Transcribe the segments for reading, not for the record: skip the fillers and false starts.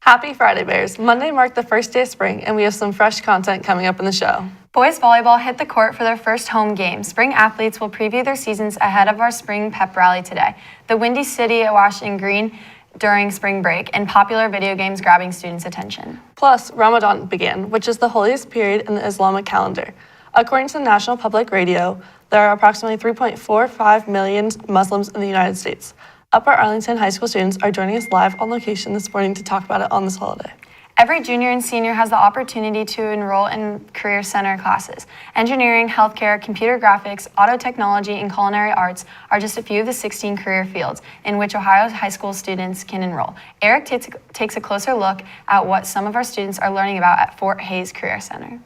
Happy Friday, Bears. Monday marked the first day of spring, and we have some fresh content coming up in the show. Boys volleyball hit the court for their first home game. Spring athletes will preview their seasons ahead of our spring pep rally today. The Windy City at Washington Green during spring break, and popular video games grabbing students' attention. Plus, Ramadan began, which is the holiest period in the Islamic calendar. According to National Public Radio, there are approximately 3.45 million Muslims in the United States. Upper Arlington High School students are joining us live on location this morning to talk about it on this holiday. Every junior and senior has the opportunity to enroll in Career Center classes. Engineering, healthcare, computer graphics, auto technology, and culinary arts are just a few of the 16 career fields in which Ohio high school students can enroll. Eric takes a closer look at what some of our students are learning about at Fort Hays Career Center.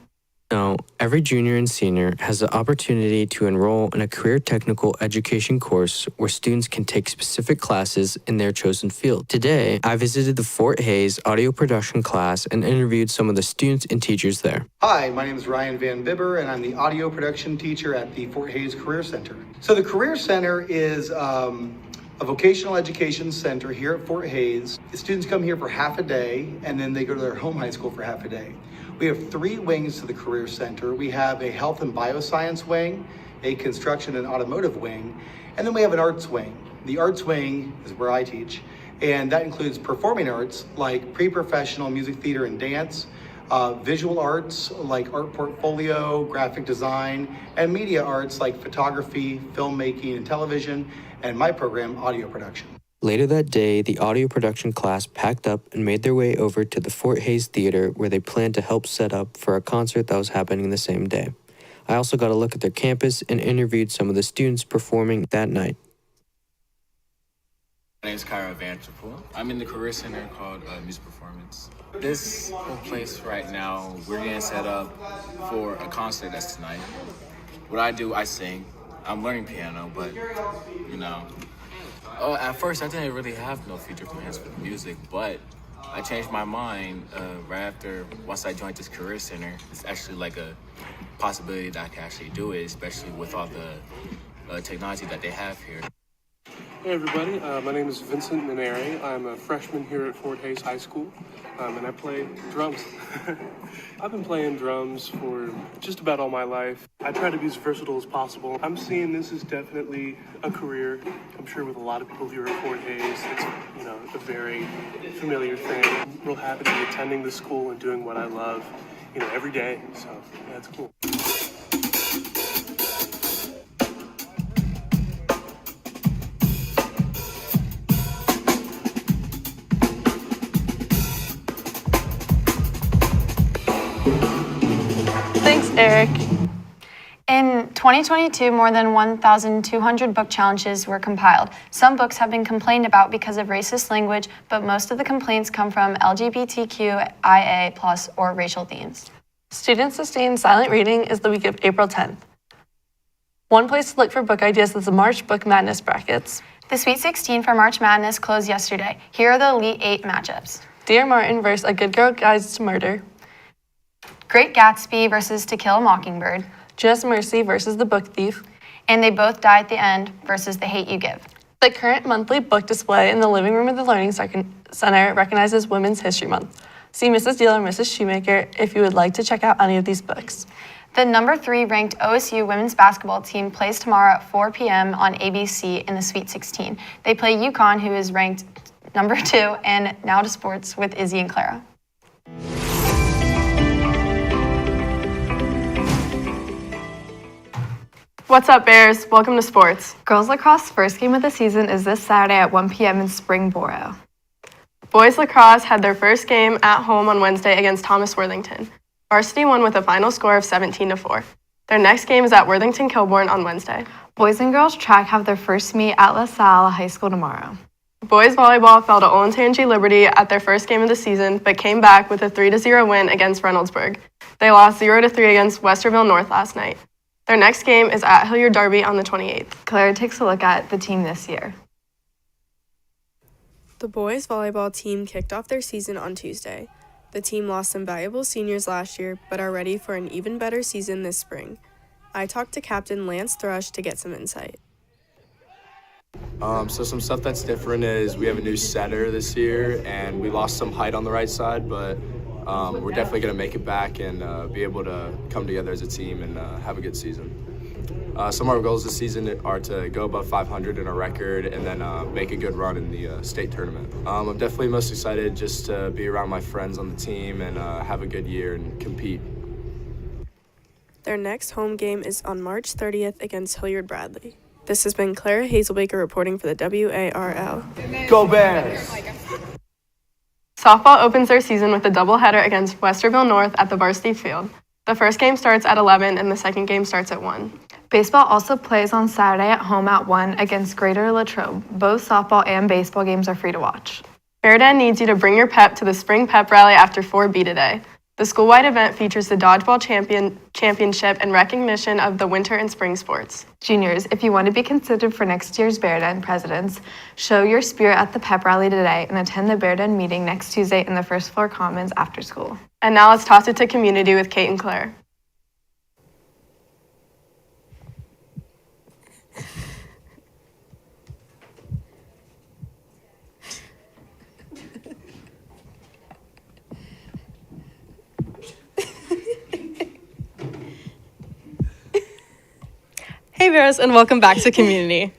Now, every junior and senior has the opportunity to enroll in a career technical education course where students can take specific classes in their chosen field. Today, I visited the Fort Hays audio production class and interviewed some of the students and teachers there. Hi, my name is Ryan Van Bibber, and I'm the audio production teacher at the Fort Hays Career Center. So the Career Center is a vocational education center here at Fort Hays. The students come here for half a day, and then they go to their home high school for half a day. We have 3 wings to the Career Center. We have a health and bioscience wing, a construction and automotive wing, and then we have an arts wing. The arts wing is where I teach, and that includes performing arts like pre-professional music theater and dance, visual arts like art portfolio, graphic design, and media arts like photography, filmmaking, and television, and my program, audio production. Later that day, the audio production class packed up and made their way over to the Fort Hays Theater where they planned to help set up for a concert that was happening the same day. I also got a look at their campus and interviewed some of the students performing that night. My name is Kyra Vanderpool. I'm in the Career Center called Music Performance. This whole place right now, we're getting set up for a concert that's tonight. What I do, I sing. I'm learning piano, but, at first I didn't really have no future plans for music, but I changed my mind right after, once I joined this Career Center. It's actually like a possibility that I can actually do it, especially with all the technology that they have here. Hey everybody, my name is Vincent Mineri. I'm a freshman here at Fort Hays High School, and I play drums. I've been playing drums for just about all my life. I try to be as versatile as possible. I'm seeing this is definitely a career. I'm sure with a lot of people here at Fort Hays, it's a very familiar thing. I'm real happy to be attending the school and doing what I love, every day. So yeah, it's cool. Thanks, Eric. In 2022, more than 1,200 book challenges were compiled. Some books have been complained about because of racist language, but most of the complaints come from LGBTQIA+ or racial themes. Student Sustained Silent Reading is the week of April 10th. One place to look for book ideas is the March Book Madness brackets. The Sweet 16 for March Madness closed yesterday. Here are the Elite 8 matchups. Dear Martin versus A Good Girl Guides to Murder. Great Gatsby versus To Kill a Mockingbird. Just Mercy versus The Book Thief. And They Both Die at the End versus The Hate You Give. The current monthly book display in the living room of the Learning Center recognizes Women's History Month. See Mrs. Deal or Mrs. Shoemaker if you would like to check out any of these books. The number 3 ranked OSU women's basketball team plays tomorrow at 4 p.m. on ABC in the Sweet 16. They play UConn, who is ranked number 2, and now to sports with Izzy and Clara. What's up, Bears? Welcome to sports. Girls lacrosse first game of the season is this Saturday at 1 p.m. in Springboro. Boys lacrosse had their first game at home on Wednesday against Thomas Worthington. Varsity won with a final score of 17-4. Their next game is at Worthington Kilbourne on Wednesday. Boys and girls track have their first meet at LaSalle High School tomorrow. Boys volleyball fell to Olentangy Liberty at their first game of the season, but came back with a 3-0 win against Reynoldsburg. They lost 0-3 against Westerville North last night. Their next game is at Hilliard Derby on the 28th. Claire takes a look at the team this year. The boys volleyball team kicked off their season on Tuesday. The team lost some valuable seniors last year, but are ready for an even better season this spring. I talked to Captain Lance Thrush to get some insight. So some stuff that's different is we have a new center this year, and we lost some height on the right side, but we're definitely going to make it back and be able to come together as a team and have a good season. Some of our goals this season are to go above 500 in a record and then make a good run in the state tournament. I'm definitely most excited just to be around my friends on the team and have a good year and compete. Their next home game is on March 30th against Hilliard Bradley. This has been Clara Hazelbaker reporting for the WARL. Go Bears! Softball opens their season with a doubleheader against Westerville North at the varsity field. The first game starts at 11 and the second game starts at 1. Baseball also plays on Saturday at home at 1 against Greater Latrobe. Both softball and baseball games are free to watch. Bearden needs you to bring your pep to the spring pep rally after 4B today. The school-wide event features the dodgeball championship and recognition of the winter and spring sports. Juniors, if you want to be considered for next year's Bearden presidents, show your spirit at the pep rally today and attend the Bearden meeting next Tuesday in the first floor commons after school. And now let's toss it to community with Kate and Claire. Hey Bears, and welcome back to Community.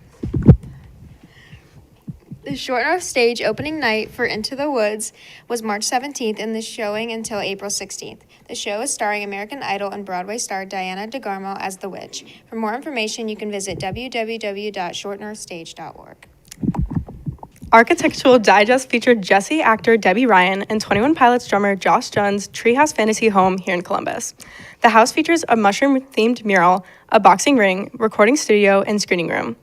The Short North Stage opening night for Into the Woods was March 17th and the showing until April 16th. The show is starring American Idol and Broadway star Diana DeGarmo as the witch. For more information, you can visit www.shortnorthstage.org. Architectural Digest featured Jesse actor Debbie Ryan and 21 Pilots drummer Josh Dunn's Treehouse Fantasy home here in Columbus. The house features a mushroom-themed mural, a boxing ring, recording studio, and screening room.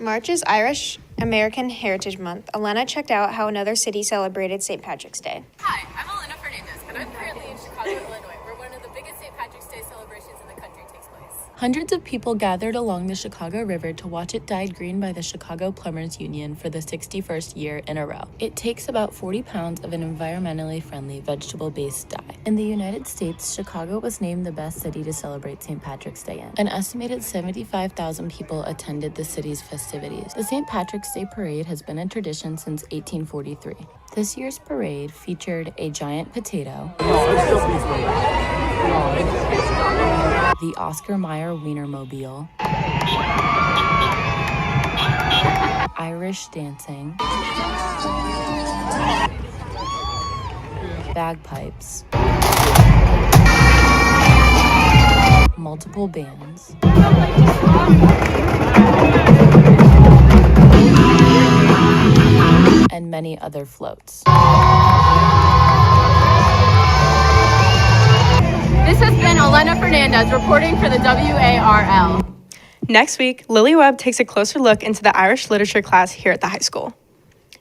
March is Irish American Heritage Month. Elena checked out how another city celebrated St. Patrick's Day. Hi, I'm Elena Fernandez, and I'm currently in Chicago, Illinois, where one of the biggest St. Patrick's Day celebrations in the country takes place. Hundreds of people gathered along the Chicago River to watch it dyed green by the Chicago Plumbers Union for the 61st year in a row. It takes about 40 pounds of an environmentally friendly vegetable-based dye. In the United States, Chicago was named the best city to celebrate St. Patrick's Day in. An estimated 75,000 people attended the city's festivities. The St. Patrick's Day Parade has been a tradition since 1843. This year's parade featured a giant potato, the Oscar Mayer Wienermobile, Irish dancing, bagpipes, multiple bands, and many other floats. This has been Elena Fernandez reporting for the WARL. Next week, Lily Webb takes a closer look into the Irish literature class here at the high school.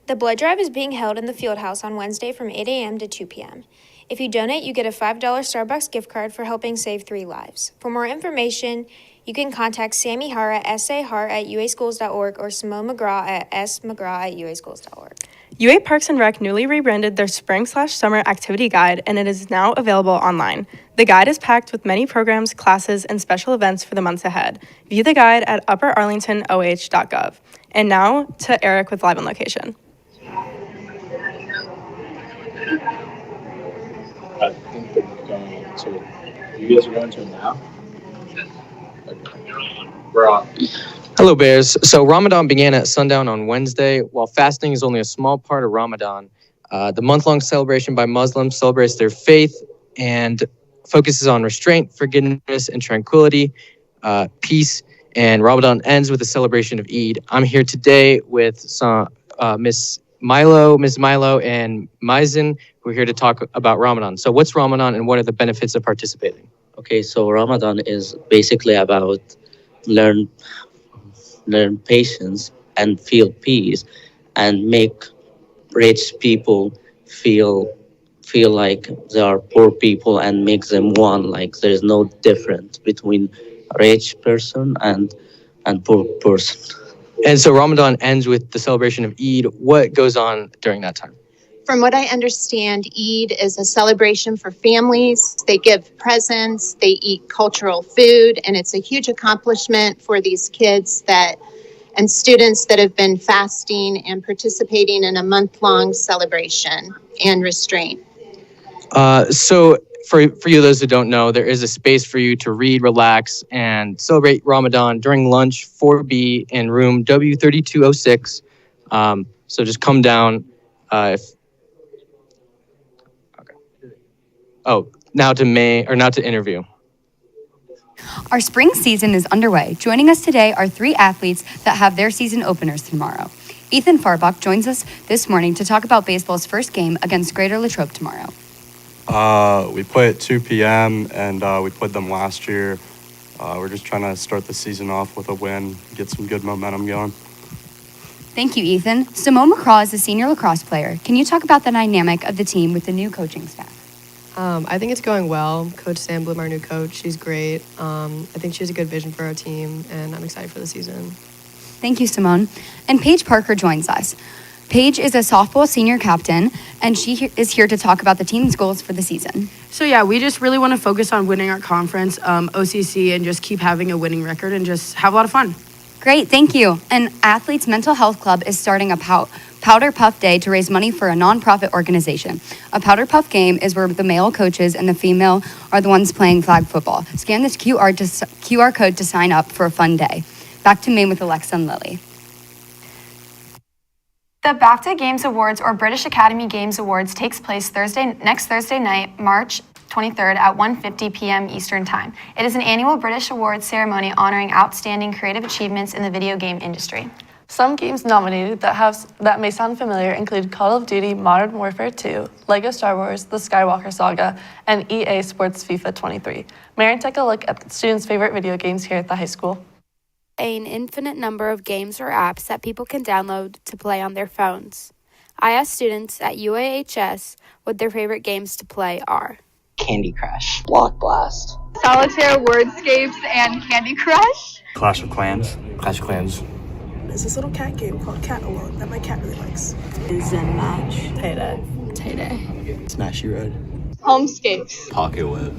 The blood drive is being held in the field house on Wednesday from 8 a.m. to 2 p.m. If you donate, you get a $5 Starbucks gift card for helping save 3 lives. For more information, you can contact Sammy Hart at sahart@uaschools.org or Simone McGraw at smcgraw@uaschools.org. UA Parks and Rec newly rebranded their spring/summer activity guide, and it is now available online. The guide is packed with many programs, classes, and special events for the months ahead. View the guide at upperarlingtonoh.gov. And now to Eric with Live on Location. I think they're going to. You guys are going to it now? Okay. We're on. Hello, Bears. So Ramadan began at sundown on Wednesday. While fasting is only a small part of Ramadan, the month-long celebration by Muslims celebrates their faith and focuses on restraint, forgiveness, and tranquility, peace. And Ramadan ends with a celebration of Eid. I'm here today with Miss Milo, and Maizen, who are here to talk about Ramadan. So what's Ramadan and what are the benefits of participating? Okay, so Ramadan is basically about learn patience and feel peace and make rich people feel like they are poor people and make them one, like there is no difference between rich person and poor person. And so Ramadan ends with the celebration of Eid. What goes on during that time? From what I understand, Eid is a celebration for families. They give presents, they eat cultural food, and it's a huge accomplishment for these kids that and students that have been fasting and participating in a month-long celebration and restraint. So for you, those who don't know, there is a space for you to read, relax, and celebrate Ramadan during lunch 4B in room W3206. So just come down. Now to interview. Our spring season is underway. Joining us today are 3 athletes that have their season openers tomorrow. Ethan Farbach joins us this morning to talk about baseball's first game against Greater Latrobe tomorrow. We play at 2 p.m. and we played them last year. We're just trying to start the season off with a win, get some good momentum going. Thank you, Ethan. Simone McCraw is a senior lacrosse player. Can you talk about the dynamic of the team with the new coaching staff? I think it's going well. Coach Sam Bloom, our new coach, she's great. I think she has a good vision for our team, and I'm excited for the season. Thank you, Simone. And Paige Parker joins us. Paige is a softball senior captain, and she is here to talk about the team's goals for the season. So yeah, we just really want to focus on winning our conference, OCC, and just keep having a winning record and just have a lot of fun. Great, thank you. And Athletes Mental Health Club is starting a Powder Puff Day to raise money for a nonprofit organization. A Powder Puff game is where the male coaches and the female are the ones playing flag football. Scan this QR code to sign up for a fun day. Back to Maine with Alexa and Lily. The BAFTA Games Awards, or British Academy Games Awards, takes place next Thursday night, March 23rd at 1:50 p.m. Eastern Time. It is an annual British awards ceremony honoring outstanding creative achievements in the video game industry. Some games nominated that may sound familiar include Call of Duty Modern Warfare 2, LEGO Star Wars, The Skywalker Saga, and EA Sports FIFA 23. Mary, take a look at students' favorite video games here at the high school. An infinite number of games or apps that people can download to play on their phones. I asked students at UAHS what their favorite games to play are. Candy Crush, Block Blast, Solitaire, Wordscapes, and Candy Crush. Clash of Clans. Clash of Clans. There's this little cat game called Cat Alone that my cat really likes. Zen Match. Tay-Day. Smash Road. Homescapes. Pocket Whip.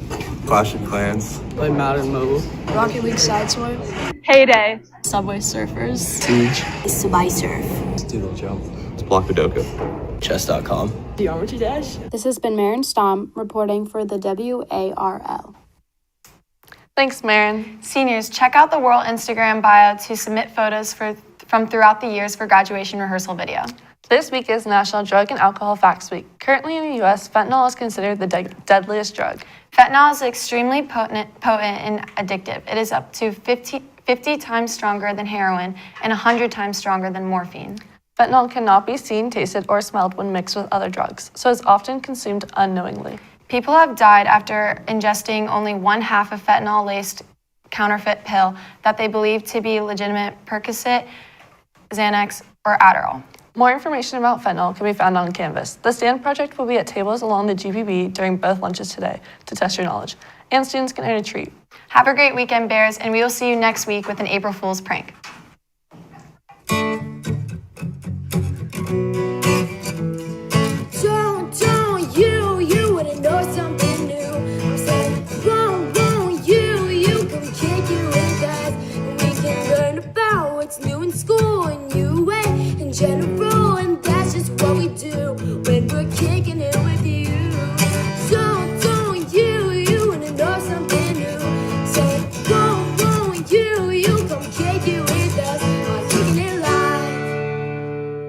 Clash of Clans. Play Madden Mobile. Rocket League Sideswipe. Heyday. Subway Surfers. Siege. Subai Surf. Doodle Jump. It's Block Sudoku. Chess.com. Geometry Dash. This has been Marin Stom reporting for the WARL. Thanks, Marin. Seniors, check out the WARL Instagram bio to submit photos from throughout the years for graduation rehearsal video. This week is National Drug and Alcohol Facts Week. Currently in the U.S., fentanyl is considered the deadliest drug. Fentanyl is extremely potent and addictive. It is up to 50 times stronger than heroin and 100 times stronger than morphine. Fentanyl cannot be seen, tasted, or smelled when mixed with other drugs, so is often consumed unknowingly. People have died after ingesting only 1/2 of fentanyl-laced counterfeit pill that they believe to be legitimate Percocet, Xanax, or Adderall. More information about fentanyl can be found on Canvas. The STAND project will be at tables along the GBB during both lunches today to test your knowledge, and students can earn a treat. Have a great weekend, Bears, and we will see you next week with an April Fool's prank.